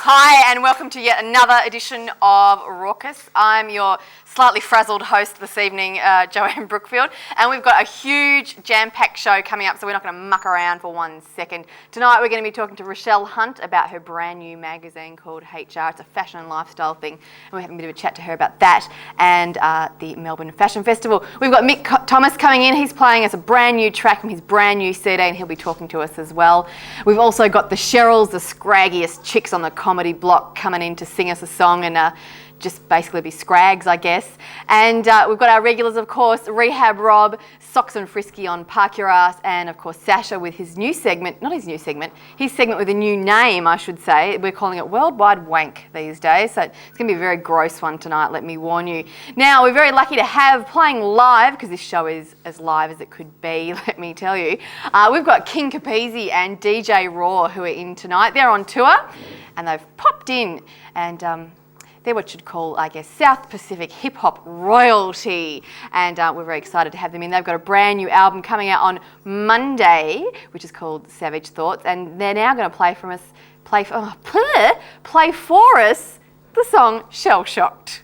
Hi and welcome to yet another edition of Raucous. I'm your slightly frazzled host this evening, Joanne Brookfield, and we've got a huge jam-packed show coming up, so we're not going to muck around for 1 second. Tonight we're going to be talking to Rochelle Hunt about her brand new magazine called HR. It's a fashion and lifestyle thing, and we're having a bit of a chat to her about that and the Melbourne Fashion Festival. We've got Mick Thomas coming in. He's playing us a brand new track from his brand new CD, and he'll be talking to us as well. We've also got the Cheryls, the scraggiest chicks on the comedy block, coming in to sing us a song and just basically be scrags, I guess. And we've got our regulars, of course, Rehab Rob, Socks and Frisky on Park Your Ass, and of course Sasha with his new segment, not his new segment, his segment with a new name, I should say. We're calling it Worldwide Wank these days, so it's going to be a very gross one tonight, let me warn you. Now, we're very lucky to have playing live, because this show is as live as it could be, let me tell you. We've got King Capizzi and DJ Raw who are in tonight. They're on tour, and they've popped in, and they're what you'd call, I guess, South Pacific hip-hop royalty, and we're very excited to have them in. They've got a brand new album coming out on Monday, which is called Savage Thoughts, and they're now going to play for us the song Shell Shocked.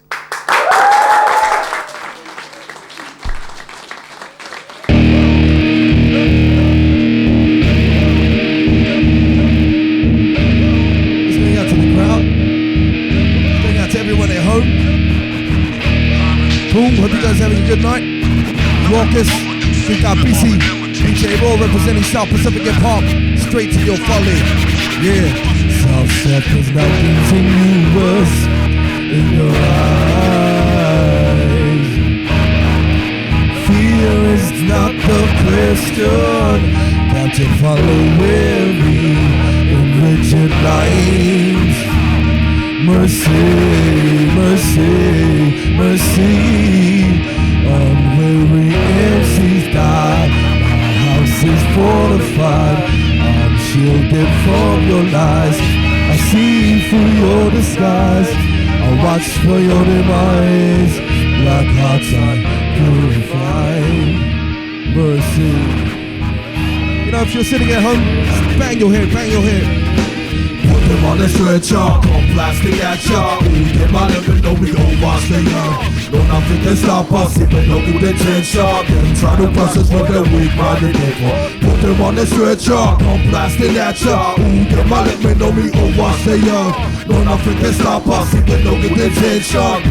Everyone at home. Boom, hope you guys having a good night. Raucous, we got BC, DJ Raw representing South Pacific Hip Hop, straight to your folly. Yeah. South Step is now continuous in your eyes. Fear is not the question, got to follow weary in rigid lines. Mercy, mercy, mercy. Unweary MCs die. My house is fortified. I'm shielded from your lies. I see through your disguise. I watch for your demise. Black hearts I purify. Mercy. You know, if you're sitting at home, just bang your head, bang your head. Put them on the stretcher, come blasting at ya. Get my level, know we overstay ya. No nothing can stop us, even no good intention. Them try to process what they're weak minded for. Put them on the stretcher, come blasting at ya. Get my level, know we overstay ya. No nothing can stop us, even no good intention.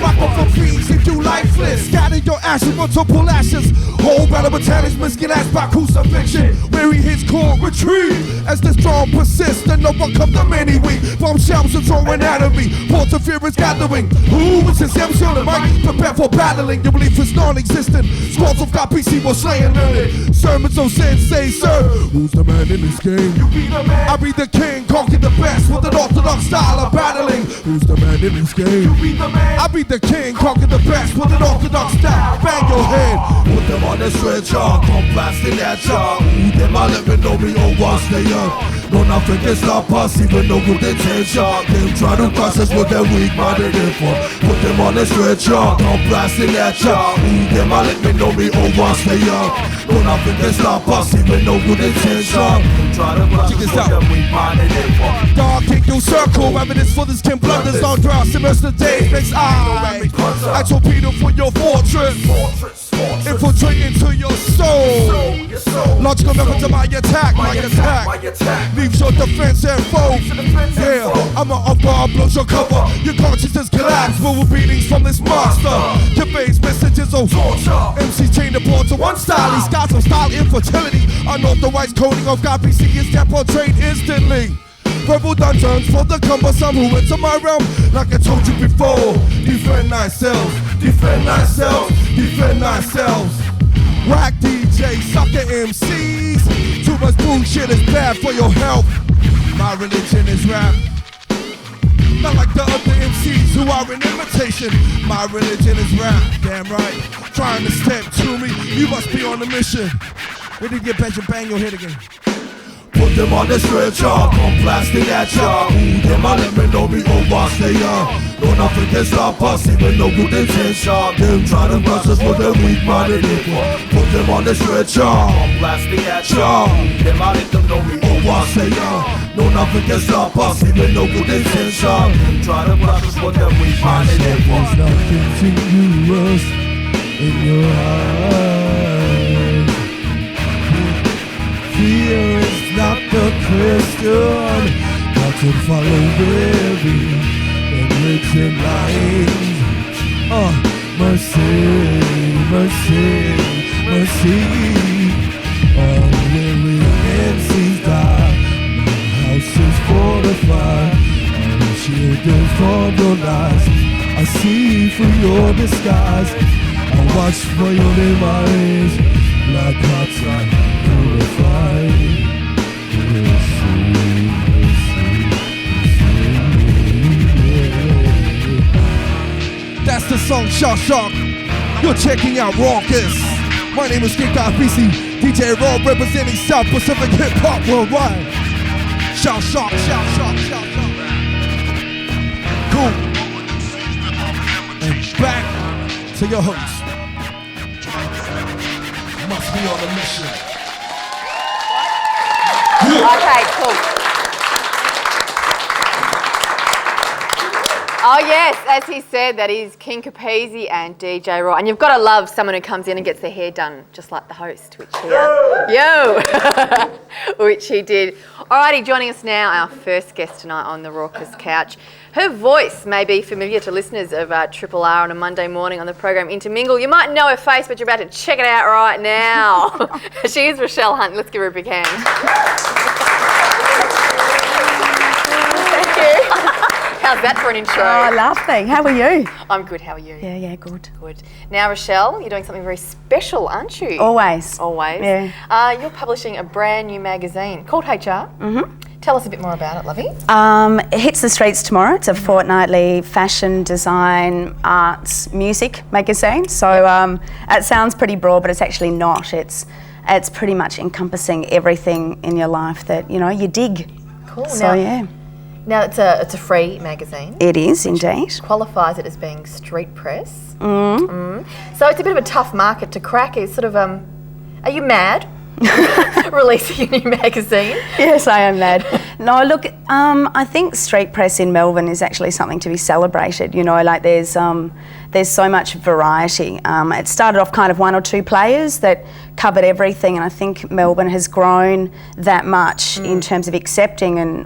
Rock off for fiends, if you lifeless. Scatter your ashes, multiple ashes. Whole battle battalions, miskin ass by crucifixion. Weary his core, retreat. As the strong persist and overcome the many weak. Bombshells are throwing at me. Ports of fear is gathering. Who is this MC on the mic? Prepare for battling. Your belief is non-existent. Squads of God PC were slaying learning. Sermons of sensei, sir. Who's the man in this game? You be the man. I be the king, conquer the best with an orthodox style of battling. Who's the man in this game? You be the man. I be the king, conquer the best with an orthodox style. Bang your head. Put them on the stretcher, come blasting at ya. Who them I let me know me overstay ya. No nothing can stop us, even no good intention. Them try to cross us with their weak minded for. Put them on the stretcher, come blasting at ya. Who them I let me know me overstay ya. No nothing can stop us, even no good intention. Try to cross us with their weak minded for. Dark King circle, evidence for this Kim blunders on drought. Semester days makes I torpedo for your fortress. Infiltrate into your soul. Logical method to my attack. Leaves your defense and foe. Yeah, I'm an off guard, blows your cover. Your consciousness collapse. Verbal beatings from this monster. Conveys messages of torture. MC chain the board to one style. These guys of style infertility. Unauthorized coding of God PC is that portrayed instantly. Verbal dungeons for the cumbersome who enter my realm. Like I told you before, defend thyself, defend thyself, defend thyself. Whack DJ, sucker MCs. Too much bullshit is bad for your health. My religion is rap. Not like the other MCs who are an imitation. My religion is rap, damn right. Trying to step to me, you must be on a mission. Ready to get back and bang your head again. Put them on the stretcher, come blasting at ya. Who them I let me know me overstay ya. No nothing can stop us, even no good intention. Them try to cross us with their weak minded for. Put them on the stretcher, come blasting at ya. Who them I let them know me overstay ya. I say no, nothing can stop us, even no good intention. Try to block us, but then we find it. There's nothing continuous in your eyes. Fear is not the question. Got to follow very enriching lines. Mercy, mercy, mercy. Weary fancies die. My house is fortified. I'm shielded from your lies. I see through your disguise. I watch for your demise. Like hearts are purified. That's the song Shock Shock. You're checking out Raucous. My name is Kick Off BC, DJ Rob representing South Pacific Hip Hop worldwide. Shout Shock, shout Shock, shout Shock. Cool. And back to your host. Must be on a mission. Okay, cool. Oh yes, as he said, that is King Capizzi and DJ Raw. And you've got to love someone who comes in and gets their hair done just like the host, which he which he did. Alrighty, joining us now, our first guest tonight on the Raucous Couch. Her voice may be familiar to listeners of Triple R on a Monday morning on the program Intermingle. You might know her face, but you're about to check it out right now. She is Rochelle Hunt. Let's give her a big hand. Thank you. How's that for an intro? Oh, lovely. How are you? I'm good. How are you? Yeah, good. Good. Now, Rochelle, you're doing something very special, aren't you? Always. Always. Yeah. You're publishing a brand new magazine called HR. Mm-hmm. Tell us a bit more about it, lovey. It hits the streets tomorrow. It's a fortnightly fashion, design, arts, music magazine. So it sounds pretty broad, but it's actually not. It's pretty much encompassing everything in your life that, you know, you dig. Cool. So, yeah. Now, it's a free magazine. It is, indeed. Qualifies it as being street press. So it's a bit of a tough market to crack. It's sort of, are you mad? Releasing a new magazine? Yes, I am mad. No, look, I think street press in Melbourne is actually something to be celebrated. You know, like there's so much variety. It started off kind of one or two players that covered everything, and I think Melbourne has grown that much in terms of accepting and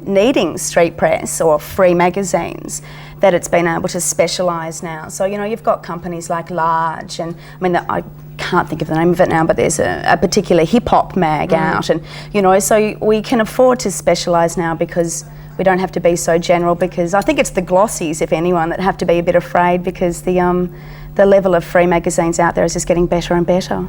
needing street press or free magazines, that it's been able to specialise now. So, you know, you've got companies like Large, and I mean, I can't think of the name of it now, but there's a particular hip-hop mag out, and, you know, so we can afford to specialise now because we don't have to be so general, because I think it's the glossies, if anyone, that have to be a bit afraid, because the level of free magazines out there is just getting better and better.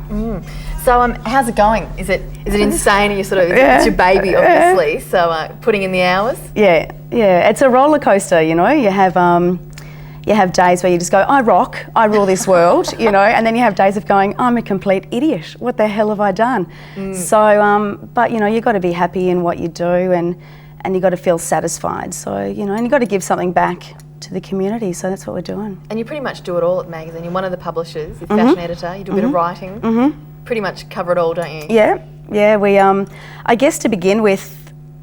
So how's it going? Is it insane? You sort of, it's your baby, obviously, so putting in the hours? Yeah, it's a roller coaster, you know. You have days where you just go, I rock, I rule this world, you know, and then you have days of going, I'm a complete idiot, what the hell have I done? So, but, you know, you've got to be happy in what you do, and you've got to feel satisfied. So, you know, and you've got to give something back to the community, so that's what we're doing. And you pretty much do it all at the magazine. You're one of the publishers, you're fashion editor, you do a bit of writing. Pretty much cover it all, don't you? Yeah, we, I guess to begin with,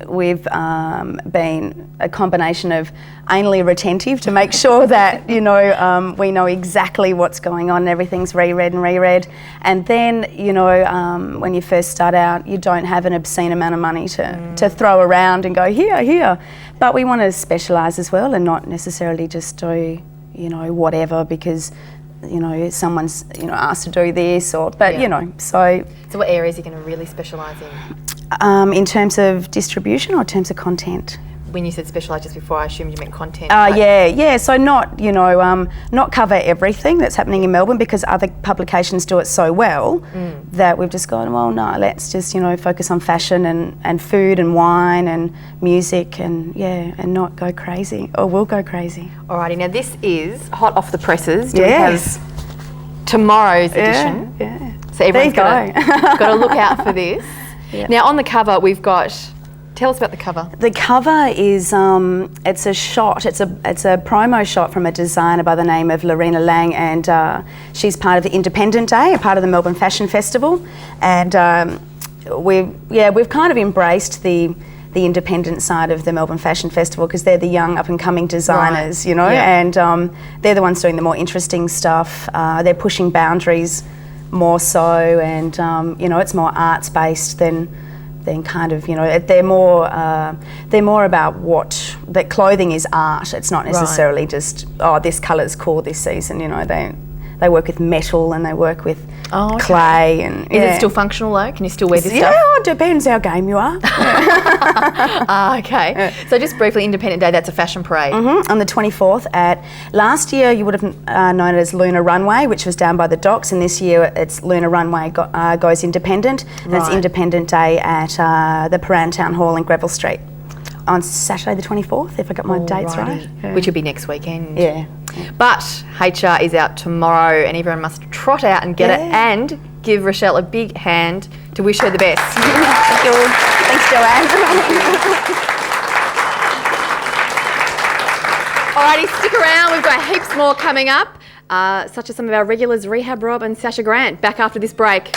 we've been a combination of anally retentive to make sure that, you know, we know exactly what's going on and everything's reread. And then, you know, when you first start out, you don't have an obscene amount of money to throw around and go, here. But we want to specialise as well, and not necessarily just do, you know, whatever because, you know, someone's, you know, asked to do this you know, so. So what areas are you going to really specialise in? In terms of distribution or in terms of content? When you said specialise just before, I assumed you meant content. Yeah. So not, you know, not cover everything that's happening in Melbourne, because other publications do it so well that we've just gone, well, no, let's just, you know, focus on fashion and food and wine and music and not go crazy, or we'll go crazy. Alrighty, now this is hot off the presses. Do we have tomorrow's edition? Yeah. So everyone's got to look out for this. Yeah. Now on the cover we've got, tell us about the cover. The cover is, it's a shot, it's a promo shot from a designer by the name of Lorena Lang, and she's part of the Independent Day, a part of the Melbourne Fashion Festival, and we've kind of embraced the independent side of the Melbourne Fashion Festival, because they're the young up and coming designers, you know, and they're the ones doing the more interesting stuff. They're pushing boundaries more so, and you know, it's more arts based than kind of, you know, they're more about what that clothing is art. It's not necessarily just, oh, this colour's cool this season, you know. They work with metal and they work with clay. And is it still functional though? Can you still wear this stuff? Yeah, it depends how game you are. Okay. So just briefly, Independent Day, that's a fashion parade. On the 24th last year you would have known it as Lunar Runway, which was down by the docks, and this year it's Lunar Runway goes independent, and it's Independent Day at the Paran Town Hall in Greville Street on Saturday the 24th, if I got my dates right. Which will be next weekend. Yeah. But HR is out tomorrow, and everyone must trot out and get it, and give Rochelle a big hand to wish her the best. Thank you. Thanks, Joanne. Alrighty, stick around. We've got heaps more coming up, such as some of our regulars, Rehab Rob and Sasha Grant, back after this break.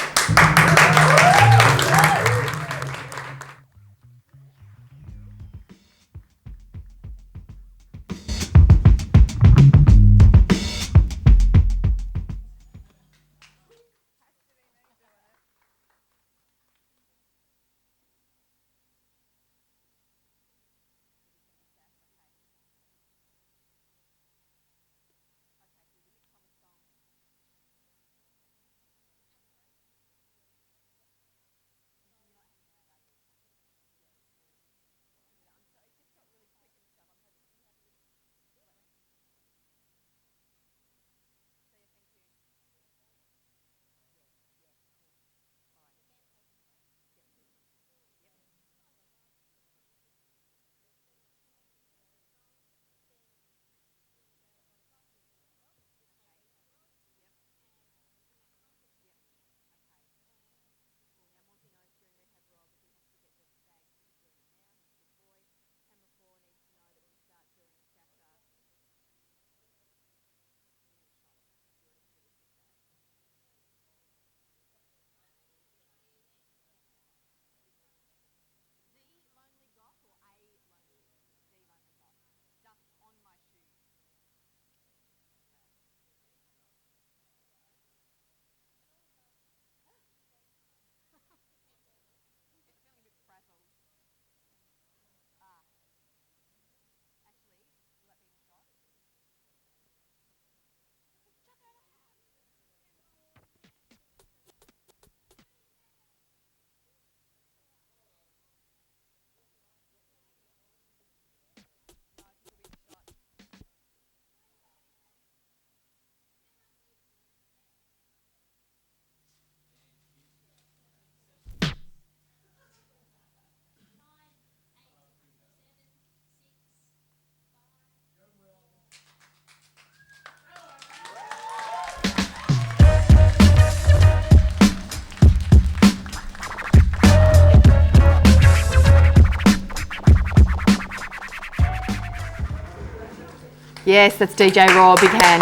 Yes, that's DJ Raw, big hand.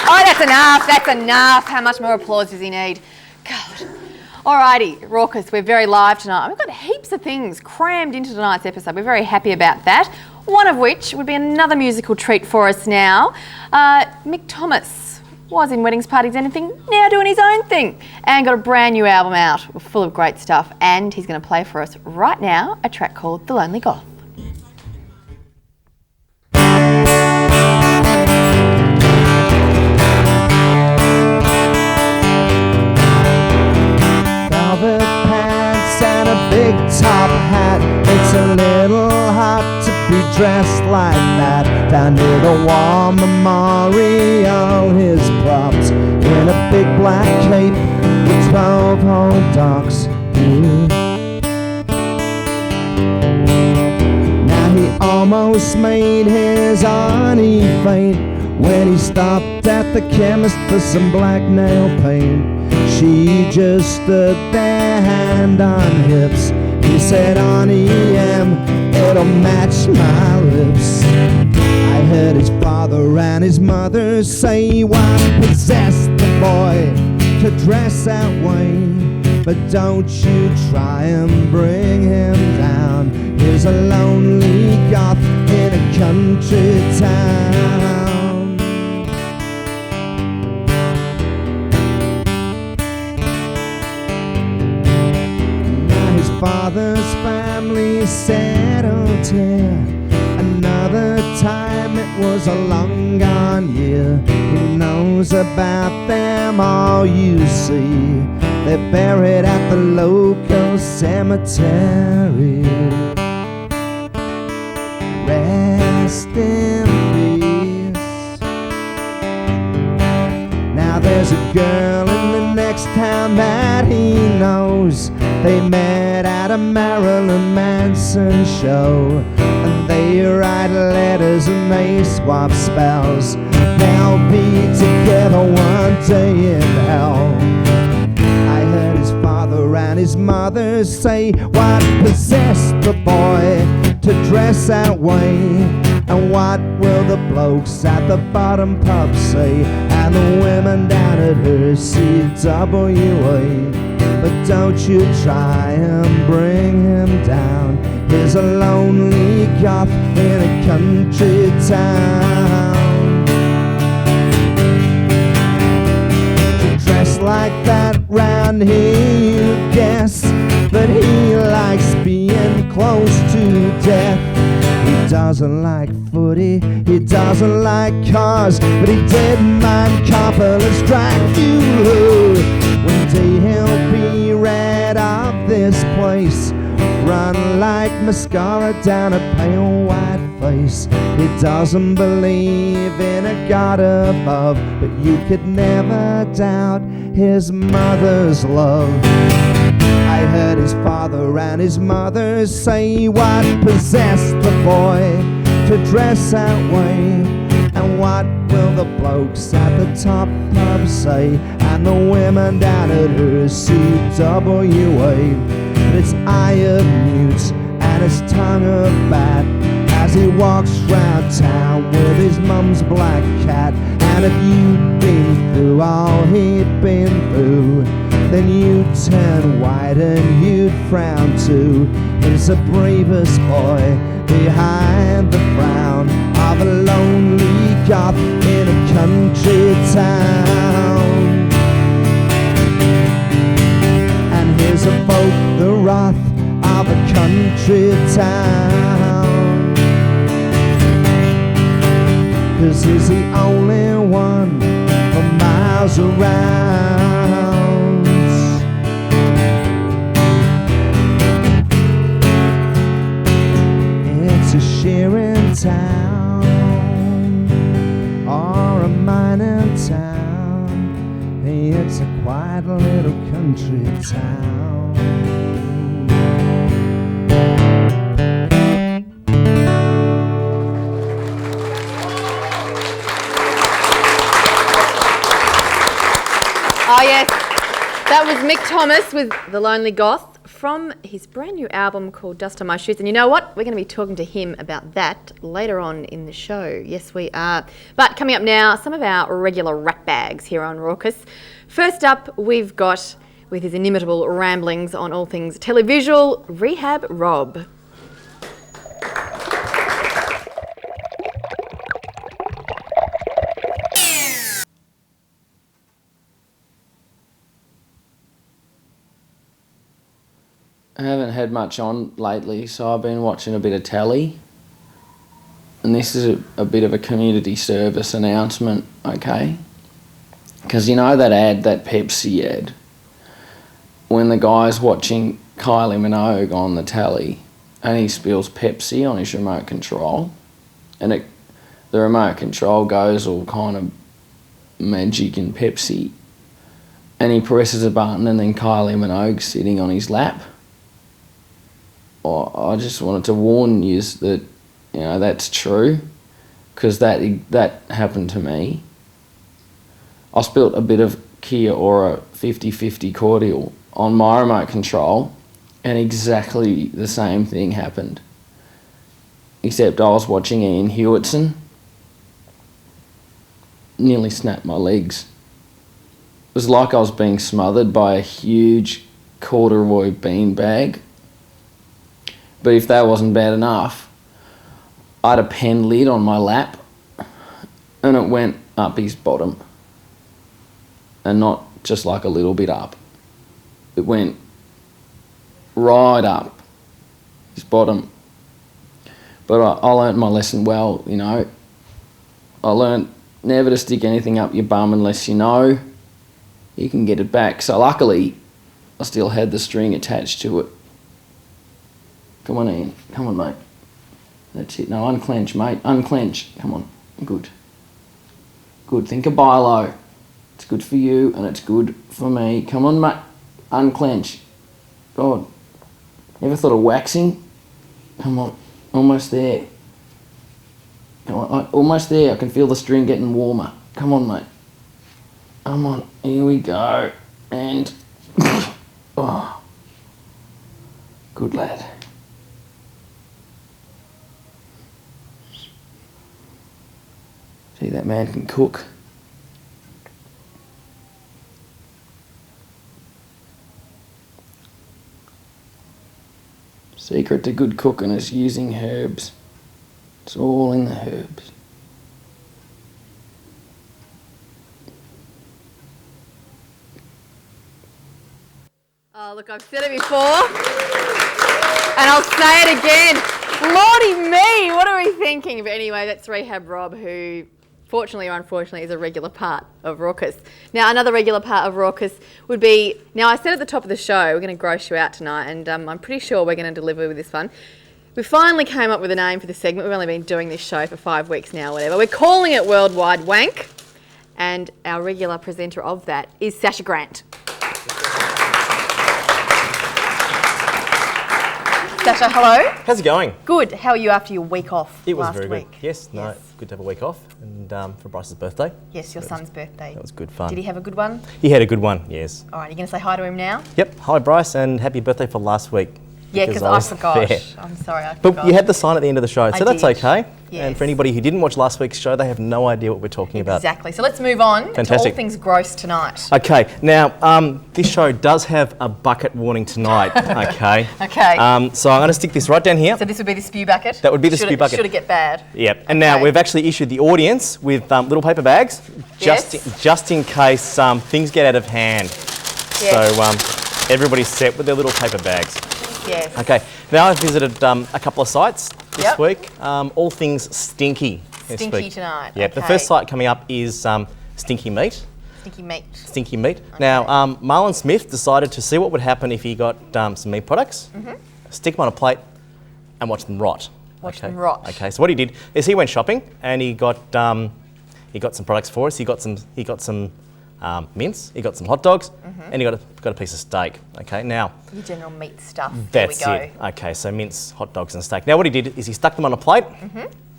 Oh, that's enough, that's enough. How much more applause does he need? God. Alrighty, Raucous, we're very live tonight. We've got heaps of things crammed into tonight's episode. We're very happy about that. One of which would be another musical treat for us now. Mick Thomas was in Weddings, Parties, Anything, now doing his own thing, and got a brand new album out full of great stuff, and he's going to play for us right now a track called The Lonely Goth. Velvet pants and a big top hat. It's a little hot to be dressed like that. Down near the war memorial, his props in a big black cape with 12 old dogs. Now he almost made his auntie faint when he stopped at the chemist for some black nail paint. She just stood there, hand on hips. He said, Auntie M, it'll match my lips. I heard his father and his mother say one possessed the boy. to dress that way, but don't you try and bring him down. He's a lonely goth in a country town. Now his father's family settled here. Another time it was a long gone year. He knows about them all, you see. They're buried at the local cemetery. Rest in peace. Now there's a girl in the next town that he knows. They met at a Marilyn Manson show, and they write letters and they swap spells. They'll be together one day in hell. I heard his father and his mother say, what possessed the boy to dress that way? And what will the blokes at the bottom pub say? And the women down at her CWA. But don't you try and bring him down. He's a lonely goth in a country town. To dress like that round here, you guess, but he likes being close to death. He doesn't like footy, he doesn't like cars, but he didn't mind Coppola's Dracula. One day he'll be red of this place, run like mascara down a pale white face. He doesn't believe in a God above, but you could never doubt his mother's love. I heard his father and his mother say, what possessed the boy to dress that way? And what will the blokes at the top pub say? And the women down at her CWA. But his eye of mute and his tongue of bat as he walks round town with his mum's black cat. And if you'd been through all he'd been through, then you'd turn white and you'd frown too. He's the bravest boy behind the frown of a lonely goth in a country town. And here's a folk the wrath of a country town, 'cause he's the only one for miles around. It's a shearing town or a mining town. It's a quiet little country town. Oh yes, that was Mick Thomas with The Lonely Goth from his brand new album called Dust on My Shoes. And you know what? We're going to be talking to him about that later on in the show. Yes, we are. But coming up now, some of our regular rat bags here on Raucous. First up, we've got, with his inimitable ramblings on all things televisual, Rehab Rob. I haven't had much on lately, so I've been watching a bit of telly. And this is a bit of a community service announcement, okay? Because you know that ad, that Pepsi ad, when the guy's watching Kylie Minogue on the telly and he spills Pepsi on his remote control, and the remote control goes all kind of magic and Pepsi, and he presses a button and then Kylie Minogue's sitting on his lap. I just wanted to warn you that, you know, that's true, because that happened to me. I spilt a bit of Kia Ora 50/50 cordial on my remote control, and exactly the same thing happened. Except I was watching Ian Hewitson. Nearly snapped my legs. was like I was being smothered by a huge corduroy beanbag. But if that wasn't bad enough, I had a pen lid on my lap and it went up his bottom. And not just like a little bit up. It went right up his bottom. But I learnt my lesson well, you know. I learnt never to stick anything up your bum unless you know you can get it back. So luckily, I still had the string attached to it. Come on, Ian. Come on, mate. That's it. No, unclench, mate. Unclench. Come on. Good. Good. Think of Bilo. It's good for you and it's good for me. Come on, mate. Unclench. God. Ever thought of waxing? Come on. Almost there. Come on. Almost there. I can feel the string getting warmer. Come on, mate. Come on. Here we go. And... oh. Good lad. See, that man can cook. Secret to good cooking is using herbs. It's all in the herbs. Oh, look, I've said it before, and I'll say it again. Lordy me, what are we thinking? But anyway, that's Rehab Rob, who, fortunately or unfortunately, is a regular part of Raucous. Now, another regular part of Raucous would be, now I said at the top of the show, we're going to gross you out tonight, and I'm pretty sure we're going to deliver with this one. We finally came up with a name for this segment. We've only been doing this show for 5 weeks now, whatever. We're calling it Worldwide Wank, and our regular presenter of that is Sasha Grant. Sasha, hello. How's it going? Good. How are you after your week off? It was last very week? good. Yes, no, good to have a week off, and for Bryce's birthday. Yes, your son's birthday. That was good fun. Did he have a good one? He had a good one, yes. All right, you're going to say hi to him now? Yep. Hi, Bryce, and happy birthday for last week. Yeah, because I was forgot. there. I'm sorry, I But forgot. you had the sign at the end of the show, so that's did. okay. Yes. And for anybody who didn't watch last week's show, they have no idea what we're talking about. Exactly. So let's move on to all Fantastic. things gross tonight. Okay, now this show does have a bucket warning tonight. Okay. Okay. So I'm going to stick this right down here. So this would be the spew bucket? That would be the spew bucket. Should it get bad? Yep. And now Okay. we've actually issued the audience with little paper bags, just in case things get out of hand. Yes. So everybody's set with their little paper bags. Yes. Okay. Now I've visited a couple of sites this Yep. week. All things stinky. this Stinky week. tonight. Yeah. Okay. The first site coming up is Stinky Meat. Stinky meat. Stinky Meat. Now Marlon Smith decided to see what would happen if he got some meat products, stick them on a plate, and watch them rot. Watch them rot. Okay. So what he did is he went shopping and he got some products for us. He got some mince. He got some hot dogs, and he got a piece of steak. Okay. Now Your general meat stuff. that's there we it. go. Okay. So mince, hot dogs, and steak. Now what he did is he stuck them on a plate,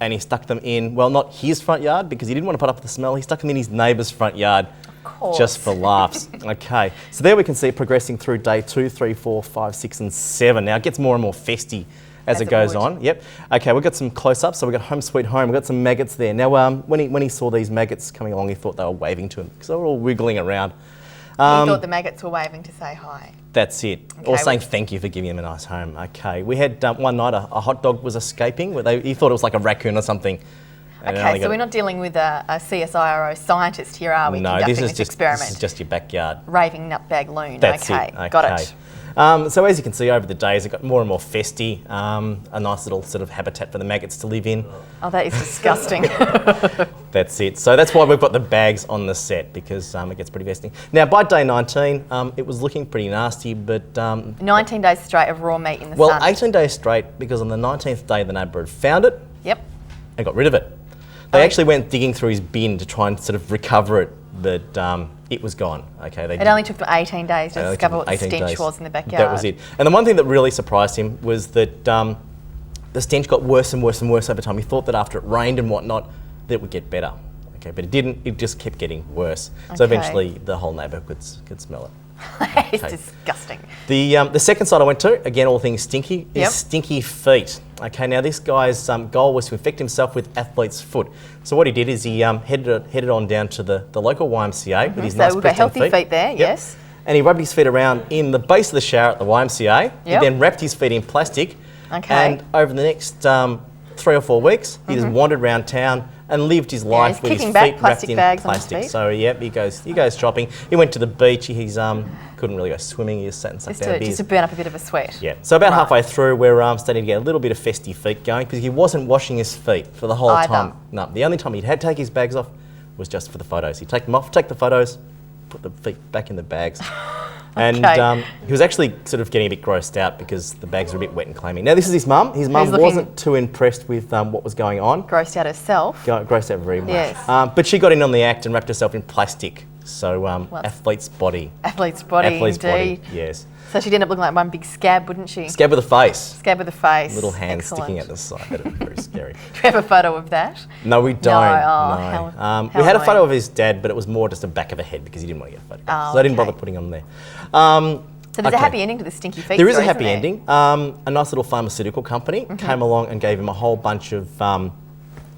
and he stuck them in, well, not his front yard because he didn't want to put up with the smell. He stuck them in his neighbour's front yard. Course. Just for laughs. Okay, so there we can see it progressing through day 2, 3, 4, 5, 6, and 7. Now it gets more and more festy as it goes would. on. Yep. Okay, we've got some close-ups. So we've got Home Sweet Home. We've got some maggots there. Now, when he saw these maggots coming along, he thought they were waving to him because they were all wiggling around. He thought the maggots were waving to say hi. That's it. Okay, Or saying thank you for giving him a nice home. Okay, we had one night a hot dog was escaping. He thought it was like a raccoon or something. And Okay, so we're not dealing with a CSIRO scientist here, are we? No, conducting this is experiment. just your backyard. Raving nutbag loon. That's okay, it. got it. So as you can see over the days, it got more and more festy. A nice little sort of habitat for the maggots to live in. Oh, that is disgusting. That's it. So that's why we've got the bags on the set because it gets pretty festy. Now by day 19, it was looking pretty nasty, but 19 days straight of raw meat in the well, sun. 18 days straight because on the 19th day the neighbour had found it Yep. and got rid of it. They actually went digging through his bin to try and sort of recover it, but it was gone. Okay, It only took them 18 days to discover what the stench was in the backyard. That was it. And the one thing that really surprised him was that the stench got worse and worse and worse over time. He thought that after it rained and whatnot, that it would get better. Okay, but it didn't. It just kept getting worse. So Okay. eventually, the whole neighbour could smell it. It's Okay. disgusting. The second site I went to, again, all things stinky, Yep. is Stinky Feet. Okay, now this guy's goal was to infect himself with athlete's foot. So what he did is he headed on down to the local YMCA with his So nice we've got pristine healthy feet there, yes. And he rubbed his feet around in the base of the shower at the YMCA. Yep. He then wrapped his feet in plastic. Okay. And over the next 3 or 4 weeks, he just wandered around town and lived his life he's with his kicking feet back wrapped plastic in bags on his plastic. feet. So yep, he goes shopping. He went to the beach. He's couldn't really go swimming. He just sat and sucked down beers. Just to burn up a bit of a sweat. Yeah. So about Right. halfway through, we're starting to get a little bit of festy feet going because he wasn't washing his feet for the whole Either. time. No, the only time he'd had to take his bags off was just for the photos. He'd take them off, take the photos, put the feet back in the bags. And Okay. he was actually sort of getting a bit grossed out because the bags were a bit wet and clammy. Now this is his mum. His mum looking- wasn't too impressed with what was going on. Grossed out herself. Grossed out very much. Yes. But she got in on the act and wrapped herself in plastic. So athlete's body. Athlete's body, Athlete's indeed. body, yes. So she'd end up looking like one big scab, wouldn't she? Scab with a face. Scab with a face. Little hands Excellent. sticking out the side. That was very scary. Do you have a photo of that? No, we don't. No, No. how We had a annoying. photo of his dad, but it was more just a back of a head because he didn't want to get a photograph. Oh, So I didn't okay. bother putting on there. So there's a Okay. happy ending to the Stinky Feet There is a story, happy isn't ending. A nice little pharmaceutical company came along and gave him a whole bunch of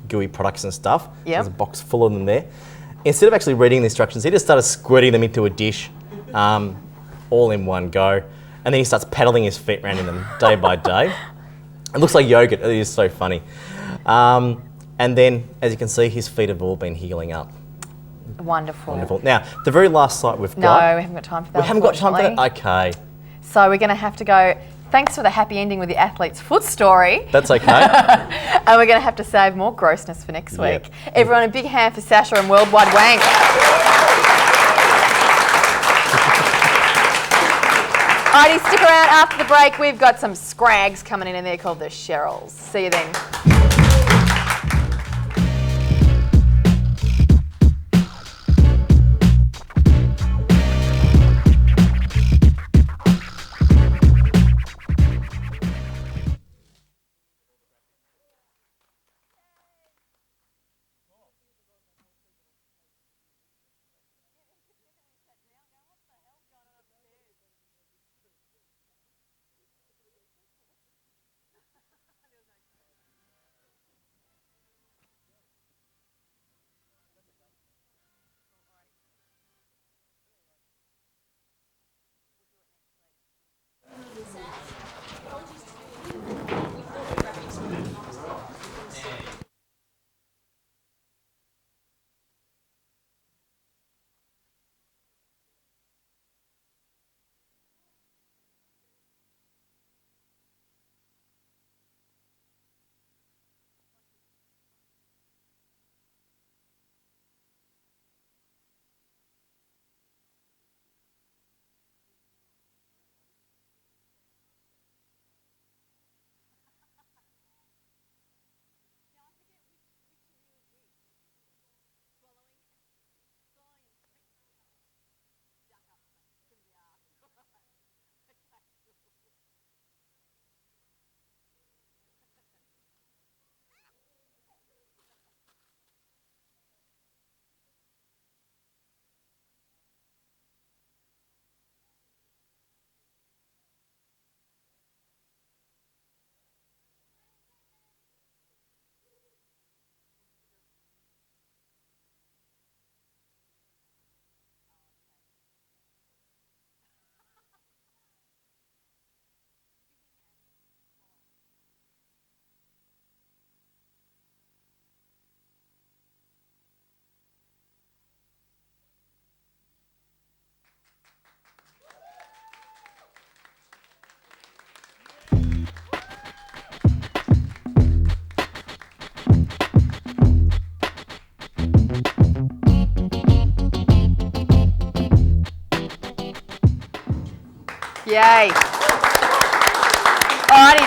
gooey products and stuff. Yep. There's a box full of them there. Instead of actually reading the instructions, he just started squirting them into a dish all in one go. And then he starts paddling his feet around in them day by day. It looks like yogurt. It is so funny. And then, as you can see, his feet have all been healing up. it? Wonderful. Wonderful. Now, the very last site we've No, got... we haven't got time for that. We haven't got time for that? unfortunately. Okay. So we're going to have to go. Thanks for the happy ending with the athlete's foot story. That's okay. And we're going to have to save more grossness for next Yep. week. Everyone, a big hand for Sasha and Worldwide Wank. Alrighty, stick around after the break. We've got some scrags coming in there called the Cheryls. See you then. Yay. Alrighty,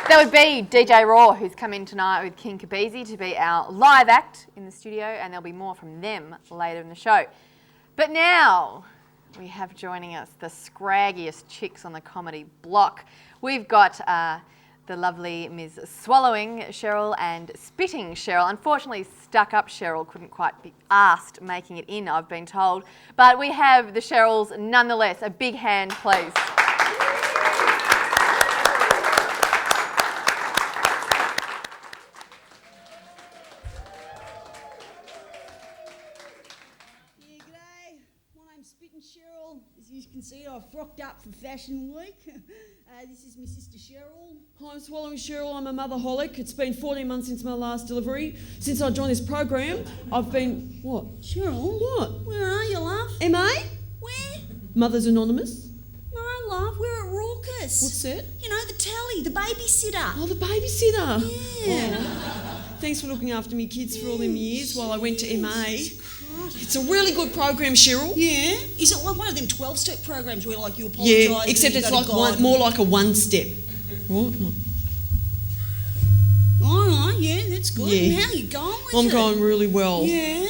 that would be DJ Raw, who's come in tonight with King Kabizi to be our live act in the studio, and there'll be more from them later in the show. But now we have joining us the scraggiest chicks on the comedy block. We've got the lovely Ms. Swallowing Cheryl and Spitting Cheryl. Unfortunately, Stuck Up Cheryl couldn't quite be asked making it in, I've been told. But we have the Cheryls nonetheless. A big hand, please. Cheryl, as you can see, I've frocked up for Fashion Week. This is my sister Cheryl. Hi, I'm Swallowing Cheryl. I'm a motherholic. It's been 14 months since my last delivery. Since I joined this program, I've been... What? Cheryl? What? Where are you, love? MA? Where? Mothers Anonymous? No, love, we're at Raucous. What's that? You know, the telly, the babysitter. Oh, the babysitter. Yeah. Oh. Thanks for looking after me kids for all them years while I went to MA. It's a really good program, Cheryl. Yeah? Is it like one of them 12-step programs where like you apologise? Yeah, except it's like more like a one-step. What? All right, yeah, that's good. Yeah. And how are you going with I'm it? going really well. Yeah?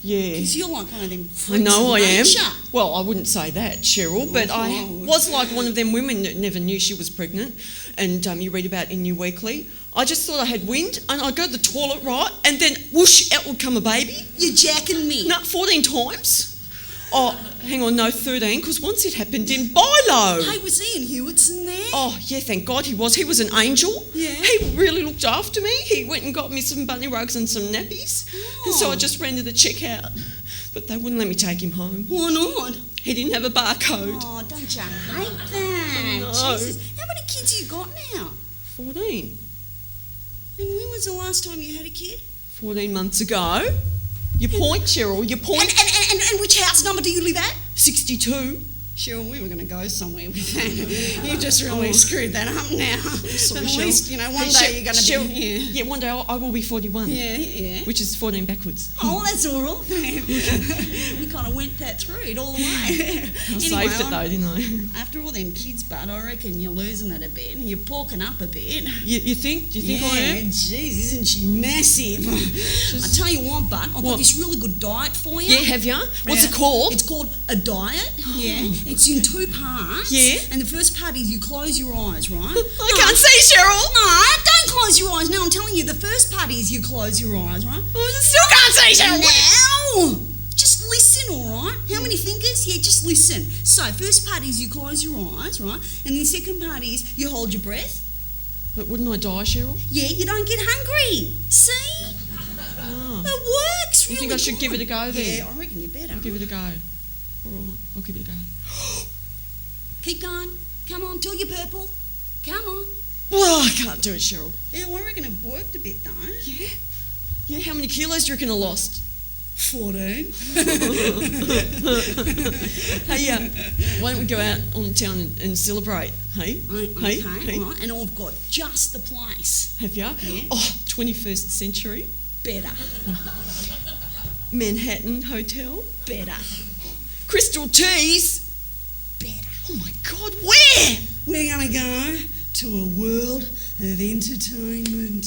Yeah. Because you're like one of them I freaks know of I am. nature. Well, I wouldn't say that, Cheryl, but I was like one of them women that never knew she was pregnant, and you read about in New Weekly. I just thought I had wind, and I'd go to the toilet, right, and then whoosh, out would come a baby. You're jacking me. No, 14 times. Oh, hang on, no, 13, because once it happened in Bilo. Hey, was Ian Hewitson there? Oh, yeah, thank God he was. He was an angel. Yeah. He really looked after me. He went and got me some bunny rugs and some nappies. Oh. And so I just ran to the checkout. But they wouldn't let me take him home. Why not? He didn't have a barcode. Oh, don't you hate that? No. Jesus. How many kids you got now? 14. And when was the last time you had a kid? 14 months ago. Your point, Cheryl, your point. And which house number do you live at? 62. Cheryl, we were going to go somewhere with that. You just really screwed that up now. Sorry, But at Cheryl. least, you know, one Hey, day you're going to Cheryl, be here. Yeah, one day I will be 41. Yeah, yeah. Which is 14 backwards. Oh, that's all right then. We kind of went that through it all the way. I saved it though, didn't I? After all them kids, bud, I reckon you're losing it a bit. You're porking up a bit. You think? Do you think I am? Jeez, isn't she massive? I tell you what, bud, I've got this really good diet for you. Yeah, have you? What's it called? It's called a diet. Yeah, it's in 2 parts. Yeah. And the first part is you close your eyes, right? I can't see, Cheryl. No, don't close your eyes. No, I'm telling you, the first part is you close your eyes, right? I still can't see, Cheryl. Now, just listen, all right? How many fingers? Yeah, just listen. So, first part is you close your eyes, right? And the second part is you hold your breath. But wouldn't I die, Cheryl? Yeah, you don't get hungry. See? Oh. It works You really think I should give it a go then? Yeah, I reckon you better. I'll give it a go. All right, I'll give it a go. Keep going. Come on, till you're purple. Come on. Well, I can't do it, Cheryl. Yeah, I reckon it worked a bit, though. Yeah? Yeah, how many kilos do you reckon I lost? 14. Hey, why don't we go out on town and celebrate? Hey? Okay, Hey? all right. And I've got just the place. Have you? Yeah. Oh, 21st century. Better. Manhattan Hotel. Better. Crystal Teas. Better. Oh my God, where? We're going to go to a world of entertainment.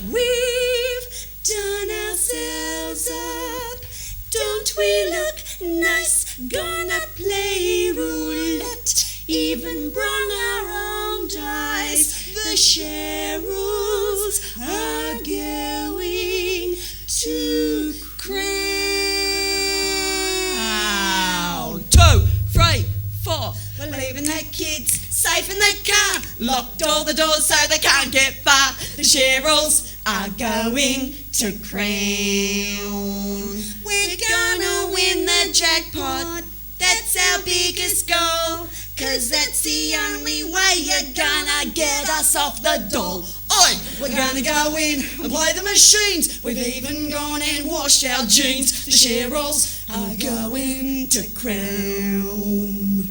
We've done ourselves up. Don't we look nice? Gonna play roulette. Even brought our own dice. The Cheryls are going to Crown. 2, 3, 4. We're leaving the kids safe in the car. Locked all the doors so they can't get far. The Cheryls are going to Crown. We're gonna win the jackpot. That's our biggest goal. 'Cause that's the only way you're gonna get us off the dole. Oi! We're gonna go in and play the machines. We've even gone and washed our jeans. The Cheryls are going to Crown.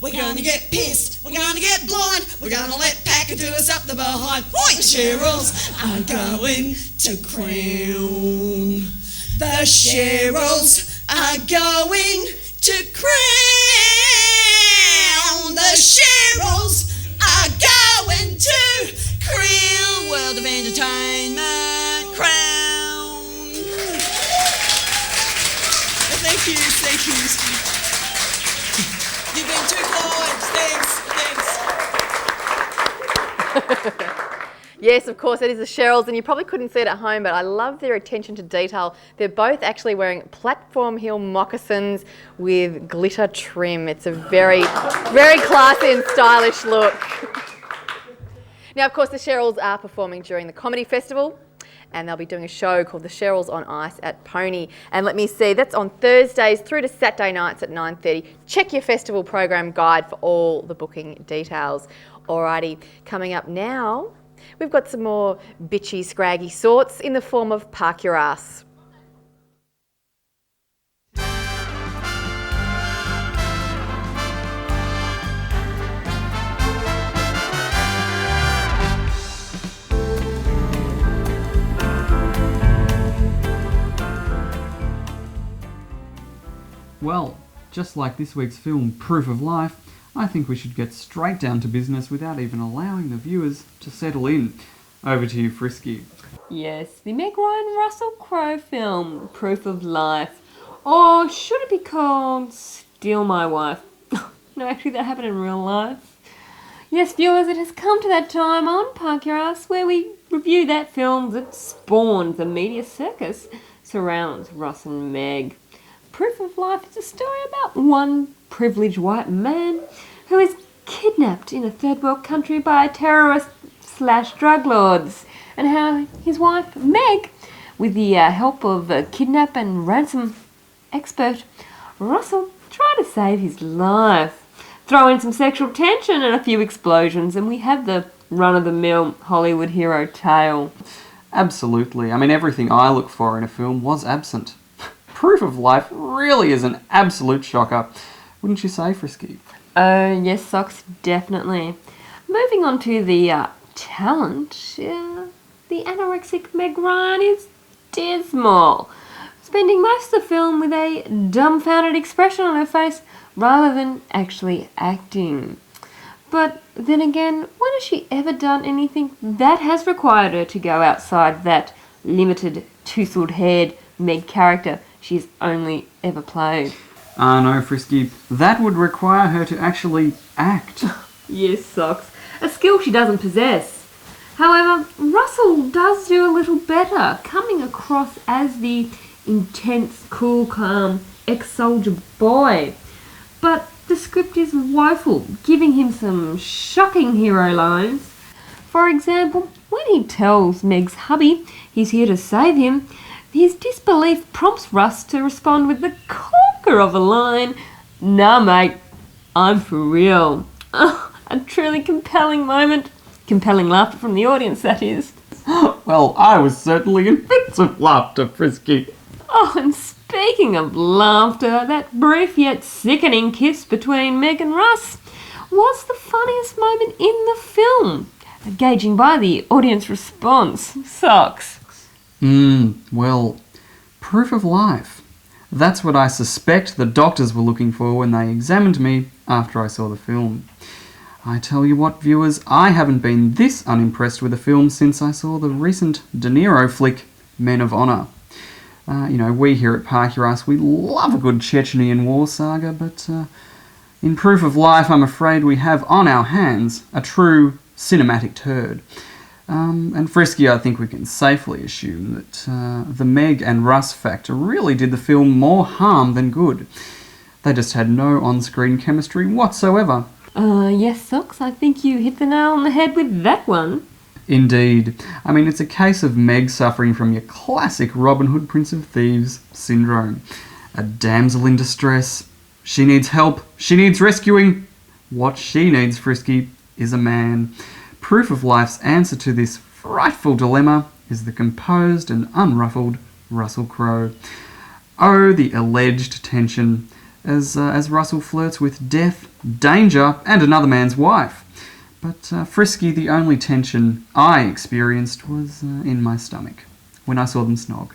We're gonna get pissed, we're gonna get blind, we're gonna let Packer do us up the behind. Oi! The Cheryls are going to Crown. The Cheryls are going to Crown. The Cheryls are going to Crown. World of Entertainment Crown. Thank you. You've been too kind. Thanks. Yes, of course, it is the Cheryls, and you probably couldn't see it at home, but I love their attention to detail. They're both actually wearing platform heel moccasins with glitter trim. It's a very, very classy and stylish look. Now, of course, the Cheryls are performing during the Comedy Festival, and they'll be doing a show called The Cheryls on Ice at Pony. And let me see, that's on Thursdays through to Saturday nights at 9:30. Check your festival program guide for all the booking details. Alrighty, coming up now, we've got some more bitchy, scraggy sorts in the form of Park Your Ass. Well, just like this week's film Proof of Life, I think we should get straight down to business without even allowing the viewers to settle in. Over to you, Frisky. Yes, the Meg Ryan Russell Crowe film, Proof of Life. Or should it be called Steal My Wife? No, actually that happened in real life. Yes, viewers, it has come to that time on Park Your Ass where we review that film that spawned the media circus surrounds Russ and Meg. Proof of Life is a story about one privileged white man who is kidnapped in a third world country by terrorists/drug lords, and how his wife Meg, with the help of a kidnap and ransom expert Russell, try to save his life. Throw in some sexual tension and a few explosions, and we have the run-of-the-mill Hollywood hero tale. Absolutely. I mean, everything I look for in a film was absent. Proof of Life really is an absolute shocker. Wouldn't you say, Frisky? Oh, yes, Socks, definitely. Moving on to the talent, the anorexic Meg Ryan is dismal, spending most of the film with a dumbfounded expression on her face rather than actually acting. But then again, when has she ever done anything that has required her to go outside that limited, toothled-haired Meg character she's only ever played? No, Frisky. That would require her to actually act. Yes, Socks. A skill she doesn't possess. However, Russell does do a little better, coming across as the intense, cool, calm ex-soldier boy. But the script is woeful, giving him some shocking hero lines. For example, when he tells Meg's hubby he's here to save him, his disbelief prompts Russ to respond with the corker of a line, "Nah, mate, I'm for real." Oh, a truly compelling moment. Compelling laughter from the audience, that is. Well, I was certainly in fits of laughter, Frisky. Oh, and speaking of laughter, that brief yet sickening kiss between Meg and Russ was the funniest moment in the film, gauging by the audience response. Socks. Well, Proof of Life. That's what I suspect the doctors were looking for when they examined me after I saw the film. I tell you what, viewers, I haven't been this unimpressed with a film since I saw the recent De Niro flick, Men of Honor. We here at Park Your Ass, we love a good Chechenian war saga, but in Proof of Life, I'm afraid we have on our hands a true cinematic turd. And Frisky, I think we can safely assume that the Meg and Russ factor really did the film more harm than good. They just had no on-screen chemistry whatsoever. Yes, Socks, I think you hit the nail on the head with that one. Indeed. I mean, it's a case of Meg suffering from your classic Robin Hood Prince of Thieves syndrome. A damsel in distress. She needs help. She needs rescuing. What she needs, Frisky, is a man. Proof of Life's answer to this frightful dilemma is the composed and unruffled Russell Crowe. Oh, the alleged tension as Russell flirts with death, danger, and another man's wife. But Frisky, the only tension I experienced was in my stomach when I saw them snog.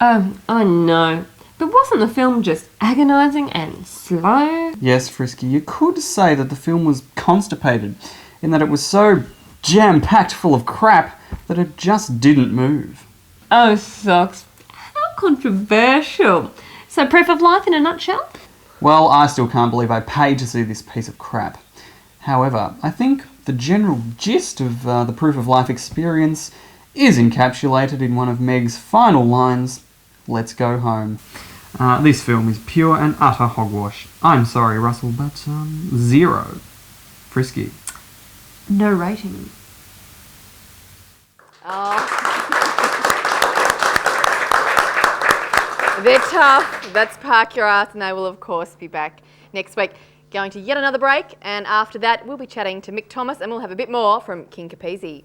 Oh, I know. But wasn't the film just agonising and slow? Yes, Frisky, you could say that the film was constipated, in that it was so jam-packed full of crap that it just didn't move. Oh, Socks. How controversial. So, Proof of Life in a nutshell? Well, I still can't believe I paid to see this piece of crap. However, I think the general gist of the Proof of Life experience is encapsulated in one of Meg's final lines, "Let's go home." This film is pure and utter hogwash. I'm sorry, Russell, but 0. Frisky. No rating. Oh. They're tough. That's Park Your Arts, and they will, of course, be back next week. Going to yet another break, and after that, we'll be chatting to Mick Thomas, and we'll have a bit more from King Capizzi.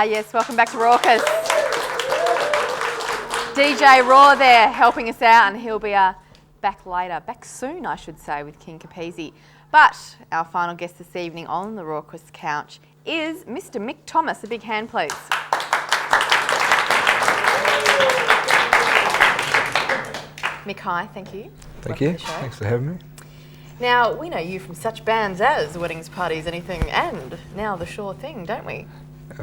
Yes, welcome back to Raucous. DJ Raw there helping us out, and he'll be back soon, I should say, with King Capizzi. But our final guest this evening on the Raucous couch is Mr. Mick Thomas. A big hand, please. Mick, hi, thank you. Thank you. Thanks for having me. Now, we know you from such bands as Weddings, Parties, Anything, and now The Sure Thing, don't we?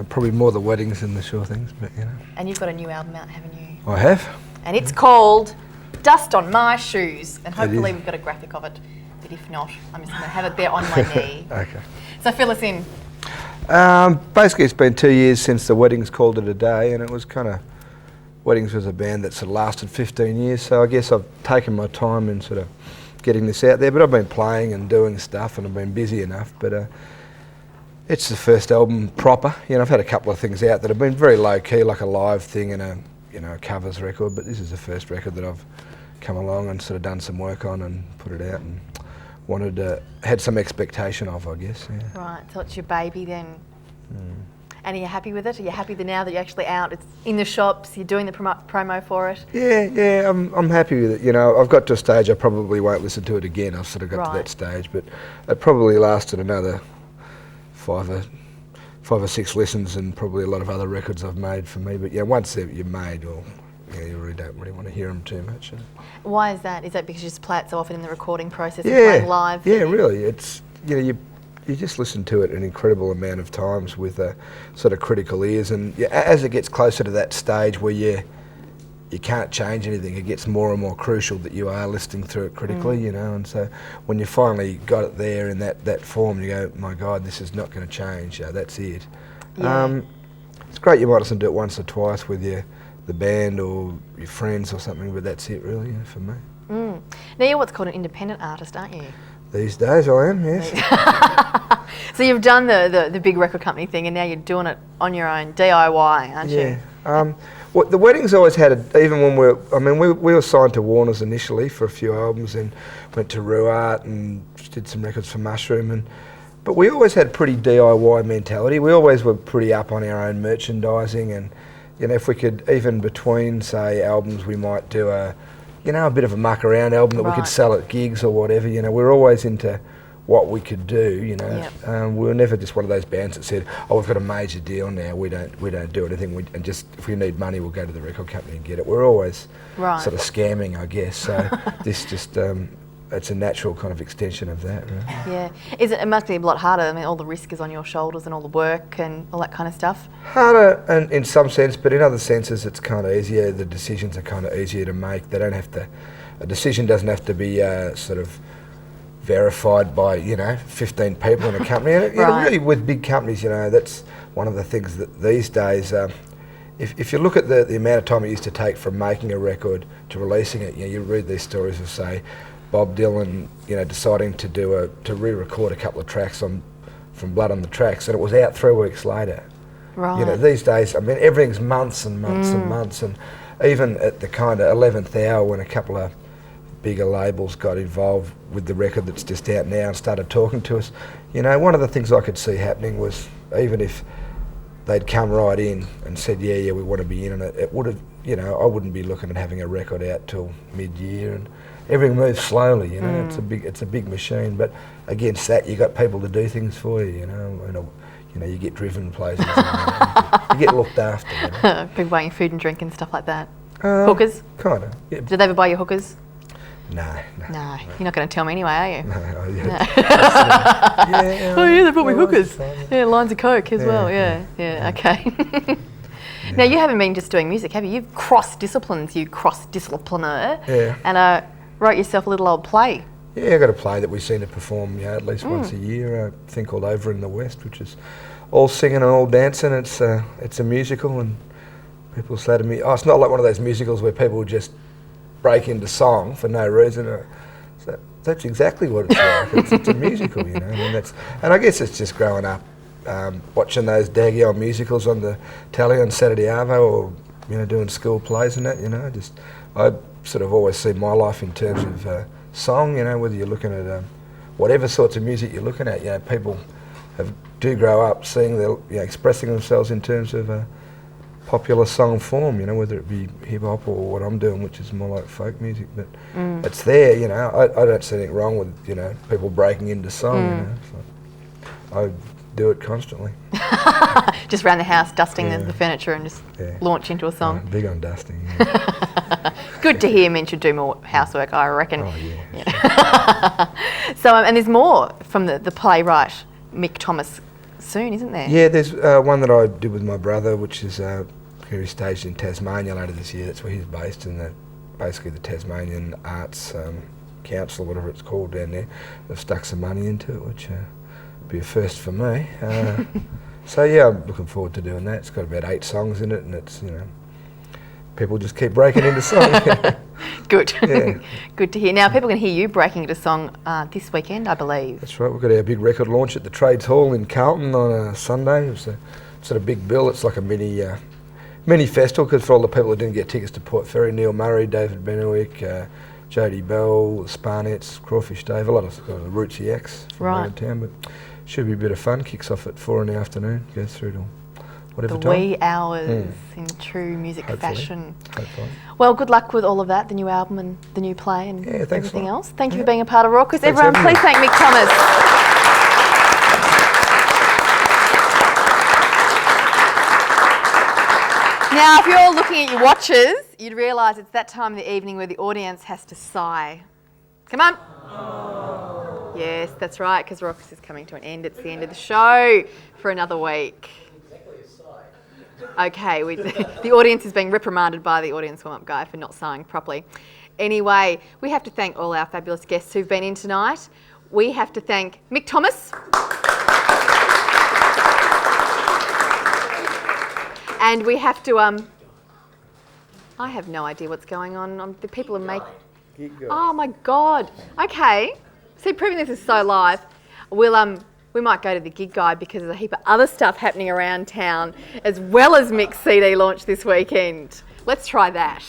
Probably more the weddings than the sure things, but you know. And you've got a new album out, haven't you? I have. And it's called Dust on My Shoes. And hopefully we've got a graphic of it. But if not, I'm just going to have it there on my knee. Okay. So fill us in. Basically, it's been 2 years since the Weddings called it a day, and it was kind of... Weddings was a band that sort of lasted 15 years, so I guess I've taken my time in sort of getting this out there. But I've been playing and doing stuff, and I've been busy enough. But it's the first album proper. You know, I've had a couple of things out that have been very low key, like a live thing and a covers record. But this is the first record that I've come along and sort of done some work on and put it out and had some expectation of, I guess. Yeah. Right, so it's your baby then. And are you happy with it? Are you happy now that you're actually out? It's in the shops. You're doing the promo for it. Yeah, I'm happy with it. You know, I've got to a stage I probably won't listen to it again. I've sort of got to that stage, but it probably lasted another five or six listens, and probably a lot of other records I've made for me. But yeah, once you're made, well, yeah, you really don't want to hear them too much. Why is that? Is that because you just play it so often in the recording process and playing live? Yeah, really. It's you just listen to it an incredible amount of times with sort of critical ears, and as it gets closer to that stage where you can't change anything, it gets more and more crucial that you are listening through it critically, you know. And so when you finally got it there in that form, you go, my God, this is not going to change. That's it. Yeah. It's great. You might listen to it once or twice with the band or your friends or something, but that's it really, for me. Now you're what's called an independent artist, aren't you? These days I am, yes. So you've done the big record company thing, and now you're doing it on your own, DIY, aren't you? Yeah. Well, the Weddings always had, even when we were signed to Warner's initially for a few albums, and went to Ruart and did some records for Mushroom, but we always had pretty DIY mentality. We always were pretty up on our own merchandising, and if we could, even between, say, albums, we might do a bit of a muck around album that we could sell at gigs or whatever. We're always into what we could do. We were never just one of those bands that said, "Oh, we've got a major deal now. We don't do anything. And just if we need money, we'll go to the record company and get it." We're always sort of scamming, I guess. So this just it's a natural kind of extension of that. Right? Yeah. It must be a lot harder. I mean, all the risk is on your shoulders and all the work and all that kind of stuff. Harder in some sense, but in other senses it's kind of easier. The decisions are kind of easier to make. They don't have to. A decision doesn't have to be sort of verified by 15 people in a company. And really, with big companies, that's one of the things that these days. If you look at the amount of time it used to take from making a record to releasing it, you read these stories of, say, Bob Dylan, deciding to re-record a couple of tracks from Blood on the Tracks, and it was out 3 weeks later. Right. These days, I mean, everything's months and months and months, and even at the kind of 11th hour when a couple of bigger labels got involved with the record that's just out now and started talking to us, one of the things I could see happening was, even if they'd come right in and said, yeah, we want to be in it, it would have, I wouldn't be looking at having a record out till mid-year, and everything moves slowly, it's a big machine, but against that you got people to do things for you, and you get driven places, you get looked after. People buying food and drink and stuff like that. Hookers? Kind of, yeah. Did they ever buy you hookers? No. You're not going to tell me anyway, are you? No, they brought me hookers. Yeah, lines of Coke as well, yeah, okay. Now, you haven't been just doing music, have you? You've crossed disciplines, you cross-discipliner, and wrote yourself a little old play. Yeah, I got a play that we seem to perform at least once a year, a thing called Over in the West, which is all singing and all dancing. It's a musical, and people say to me, "Oh, it's not like one of those musicals where people just break into song for no reason." So that's exactly what it's like. It's a musical, I mean, and I guess it's just growing up watching those daggy old musicals on the telly on Saturday Arvo, or doing school plays and that. I sort of always see my life in terms of song. Whether you're looking at whatever sorts of music you're looking at, people do grow up seeing expressing themselves in terms of popular song form, whether it be hip hop or what I'm doing, which is more like folk music. But it's there, I don't see anything wrong with people breaking into song. I do it constantly. Just around the house, dusting the furniture and just launch into a song. Big on dusting. Good to hear. Men should do more housework, I reckon. Oh yeah. So, and there's more from the playwright Mick Thomas soon, isn't there? Yeah, there's one that I did with my brother, which is he's staged in Tasmania later this year. That's where he's based, in basically the Tasmanian Arts Council, whatever it's called down there. They've stuck some money into it, which be a first for me. So yeah, I'm looking forward to doing that. It's got about 8 songs in it, and it's people just keep breaking into song. Good. Yeah. Good to hear. Now people can hear you breaking into song this weekend, I believe. That's right. We've got our big record launch at the Trades Hall in Carlton on a Sunday. It's a sort of big bill. It's like a mini festival, because for all the people who didn't get tickets to Port Fairy, Neil Murray, David Benwick, Jodie Bell, the Sparnets, Crawfish Dave, a lot of Rootsy acts from around town, but should be a bit of fun. Kicks off at 4 in the afternoon, goes through to whatever the time. wee hours in true music Hopefully. fashion. Hopefully. Well, good luck with all of that, the new album and the new play and thanks everything a lot. else. Thank you for being a part of Raucous. Thanks Everyone, for please having thank Mick Thomas. Now, if you're all looking at your watches, you'd realise it's that time of the evening where the audience has to sigh. Come on. Oh. Yes, that's right, because Raucous is coming to an end. It's the end of the show for another week. Okay, the audience is being reprimanded by the audience warm-up guy for not sighing properly. Anyway, we have to thank all our fabulous guests who've been in tonight. We have to thank Mick Thomas. And we have to, I have no idea what's going on. The people are making... Oh my God. Okay. See, proving this is so live, we might go to the gig guide because there's a heap of other stuff happening around town as well as Mick's CD launch this weekend. Let's try that.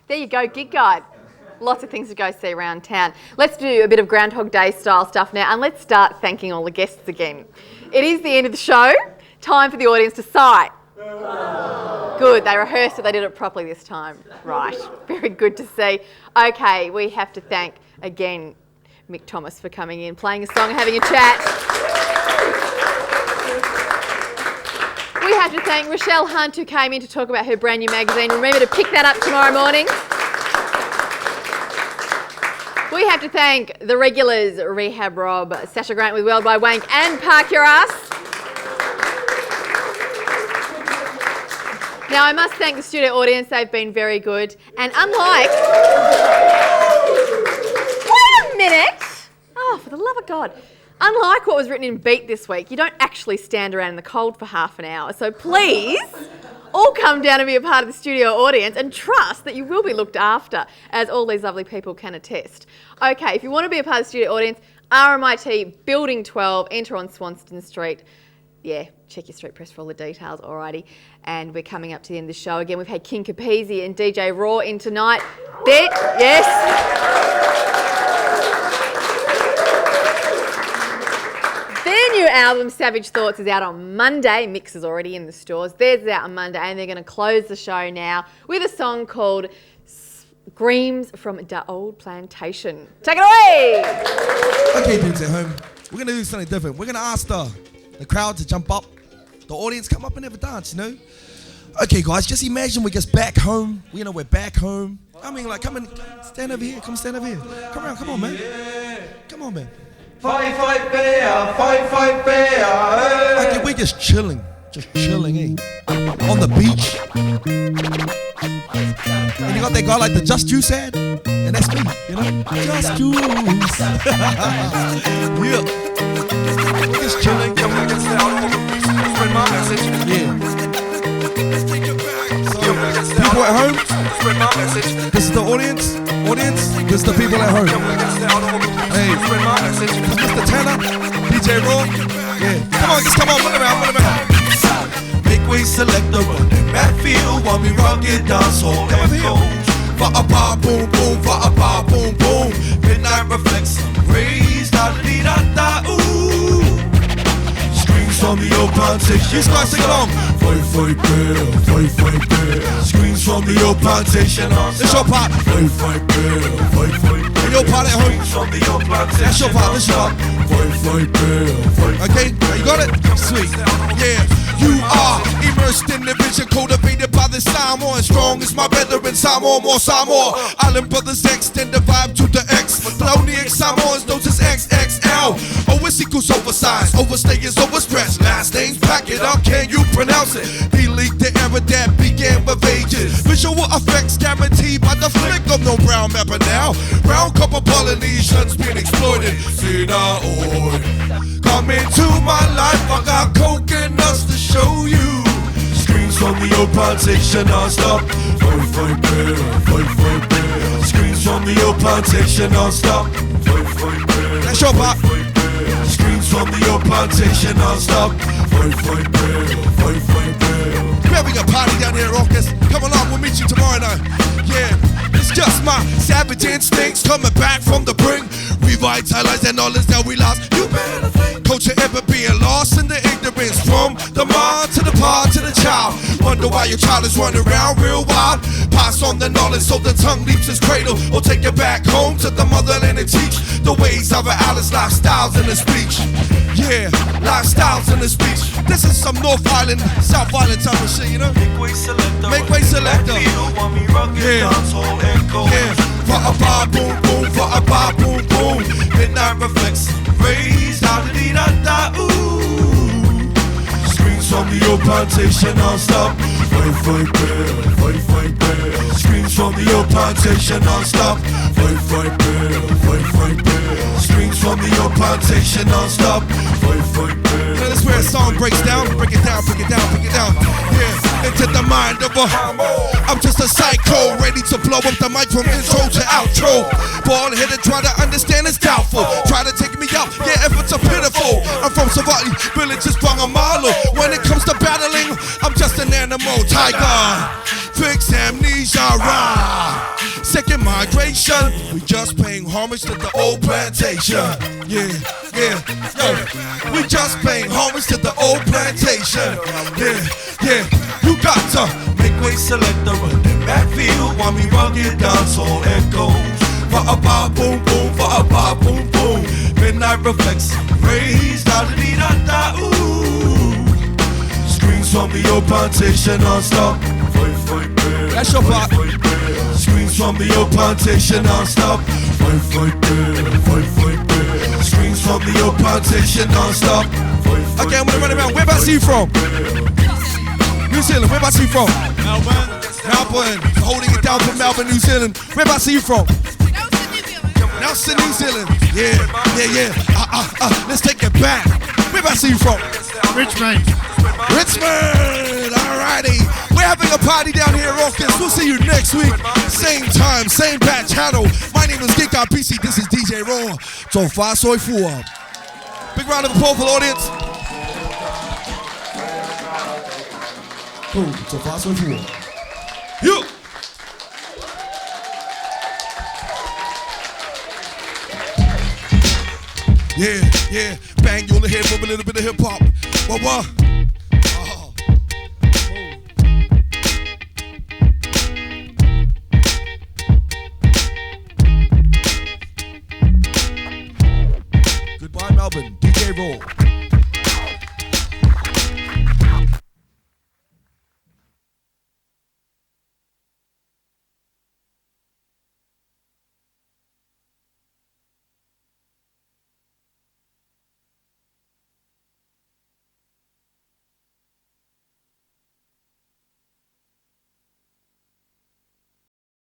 There you go, gig guide. Lots of things to go see around town. Let's do a bit of Groundhog Day style stuff now, and let's start thanking all the guests again. It is the end of the show. Time for the audience to sigh. Good, they rehearsed it, they did it properly this time. Right, very good to see. Okay, we have to thank again Mick Thomas for coming in, playing a song, having a chat. We have to thank Rochelle Hunt, who came in to talk about her brand new magazine. Remember to pick that up tomorrow morning. We have to thank the regulars, Rehab Rob, Sasha Grant with Worldwide Wank, and Park Your Ass. Now, I must thank the studio audience. They've been very good. And unlike... Wait a minute! Oh, for the love of God. Unlike what was written in Beat this week, you don't actually stand around in the cold for half an hour. So please, all come down and be a part of the studio audience and trust that you will be looked after, as all these lovely people can attest. Okay, if you want to be a part of the studio audience, RMIT Building 12, enter on Swanston Street. Yeah, check your street press for all the details, alrighty. And we're coming up to the end of the show again. We've had King Capizzi and DJ Raw in tonight. Yes. Their new album, Savage Thoughts, is out on Monday. Mix is already in the stores. Theirs is out on Monday, and they're going to close the show now with a song called Screams from Da Old Plantation. Take it away! Okay, dudes at home, we're going to do something different. We're going to ask the crowd to jump up, the audience come up and have a dance, you know? Okay, guys, just imagine we're just back home. You know, we're back home. I mean, like, come and stand over here. Come stand over here. Come around, come on, man. Come on, man. Fight bear, fight bear. Okay, we're just chilling, eh? On the beach. And you got that guy like the Just Juice ad, and that's me, you know? Just Juice. Yeah. We're just chilling. Spread my message. Yeah. So, people at home, spread my message. This is the audience. This is the people at home. Hey, Mr. Tanner, DJ Raw. Yeah. Come on, just come on, run around. Make way selector, running backfield while we rock it down, so that goes. For a pop, boom, boom, for a pop, boom, boom. Midnight reflects some rays, da-da-dee-da-da, ooh. Screams from the old plantation. You guys sing along. Fight bear. Screams from the old plantation. It's your part. Fight bear. Your part at home. From the old plantation. That's your part. This your part. Fight bear. Okay, you got it? Sweet. Yeah. You are immersed in the vision, cultivated by the Samoan. Strong as my brethren, Samoa, more Samoa. Island brothers extend the vibe to the X. Colonial Samoans, those is XXL. Always equals oversized, overstay is overstressed. Last names, pack it up, can you pronounce it? Delete the era that began with ages. Visual effects guaranteed by the flick of no brown mapper now. Brown couple Polynesians being exploited. See now, oi. Come into my life, I got coconuts to show you. Screams from the old plantation non-stop. Fight bear. Screams from the old plantation non-stop. Fight bear. That's your part. Screams from the old plantation non-stop. Fight bear. We're having a party down here at Raucous. Come along, we'll meet you tomorrow night. Yeah, it's just my savage instincts coming back from the brink. Revitalize the knowledge that we lost. You better think. Culture ever being lost in the ignorance. From the mind to the part to the child. Wonder why your child is running around real wild. Pass on the knowledge so the tongue leaps its cradle, or take it back home to the motherland and teach the ways of an Alice, lifestyles in the speech. Yeah, lifestyles in the speech. This is some North Island, South Island type of shit, you know? Make way selector. Make way selector. Yeah. Yeah. For a bar, boom, boom. For a bar, boom, boom. Midnight reflects. Raised out of the da ooh. Screams from the old plantation non-stop. Fight, fight, bear. Fight, fight, bear. Screams from the old plantation non-stop. Fight, fight, bear. Fight, fight, bear. Screams from the old plantation non-stop. Fight, fight, bear. Now that's where a song breaks down. Break it down, break it down, break it down. Yeah, into the mind of a I'm just a psycho, ready to blow up the mic from intro to outro. Bald headed, try to understand is doubtful. Try to take me out, yeah, efforts are pitiful. I'm from Savati, villages from Amalo. When it comes to battling, I'm just an animal, tiger. Fix amnesia, rah. Second migration, we just paying homage to the old plantation. Yeah, yeah, yeah. We just paying homage to the old plantation. Yeah, yeah. You got to make way, selector, run in backfield while me rugged dancehall echoes. For a bar, boom, boom, for a bar, boom, boom. Midnight reflects, raised out of the da ooh. Screams from the old plantation non-stop. Fight, fight, bear. That's your part. Screams from the old plantation non-stop. Fight, fight, bear. Fight, fight, bear. Screams from the old plantation non-stop. Okay, I'm gonna run around. Where about you from? New Zealand. Where about you from? Melbourne. Melbourne. Holding it down from Melbourne, New Zealand. Where about you from? Nelson, New Zealand. Yeah, yeah, yeah. Let's take it back. Where about you from? Richmond. Richmond. Alrighty. We're having a party down here at Raucous. We'll see you next week. Same time, same bat channel. My name is Geek PC. This is DJ Raw. So far, so forward. Big round of applause for the audience. Cool. So far, so forward. You. Yeah, yeah. Bang you on the head, move a little bit of hip hop. What? Oh. Goodbye, Melbourne. DJ Roll.